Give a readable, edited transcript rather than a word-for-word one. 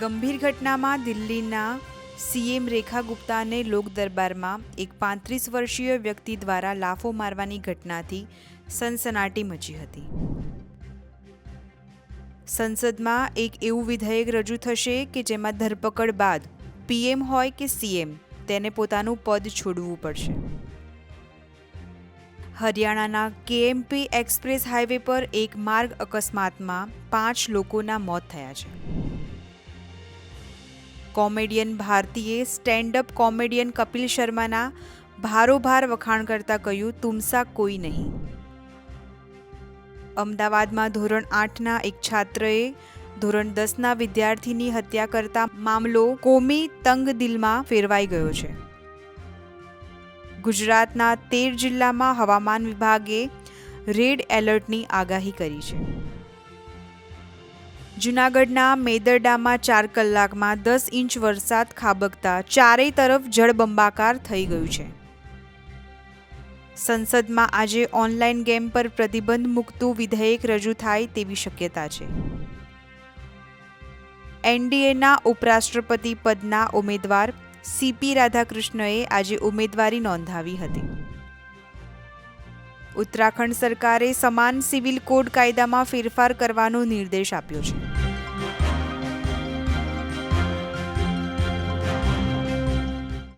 ગંભીર ઘટનામાં દિલ્હીના સીએમ રેખા ગુપ્તાને લોક દરબારમાં એક 35 વર્ષીય વ્યક્તિ દ્વારા લાફો મારવાની ઘટનાથી સનસનાટી મચી હતી. સંસદમાં એક એવું વિધેયક રજૂ થશે કે જેમાં ધરપકડ બાદ પીએમ હોય કે સીએમ તેને પોતાનું પદ છોડવું પડશે. હરિયાણાના કેએમપી એક્સપ્રેસ હાઈવે પર એક માર્ગ અકસ્માતમાં 5 લોકોના મોત થયા છે. કોમેડિયન ભારતીએ સ્ટેન્ડ અપ કોમેડિયન કપિલ શર્માના ભારોભાર વખાણ કરતા કહ્યું, તુમસા કોઈ નહીં. અમદાવાદમાં ધોરણ 8ના એક છાત્રએ ધોરણ 10ના વિદ્યાર્થીની હત્યા કરતા મામલો કોમી તંગદિલમાં ફેરવાઈ ગયો છે. ગુજરાતના 13 જિલ્લામાં હવામાન વિભાગે રેડ એલર્ટની આગાહી કરી છે. જૂનાગઢના મેદરડામાં 4 કલાકમાં 10 ઇંચ વરસાદ ખાબકતા ચારેય તરફ જળબંબાકાર થઈ ગયું છે. સંસદમાં આજે ઓનલાઈન ગેમ પર પ્રતિબંધ મૂકતું વિધેયક રજૂ થાય તેવી શક્યતા છે. એનડીએના ઉપરાષ્ટ્રપતિ પદના ઉમેદવાર સીપી રાધાકૃષ્ણએ આજે ઉમેદવારી નોંધાવી હતી. ઉત્તરાખંડ સરકારે સમાન સિવિલ કોડ કાયદામાં ફેરફાર કરવાનો નિર્દેશ આપ્યો છે.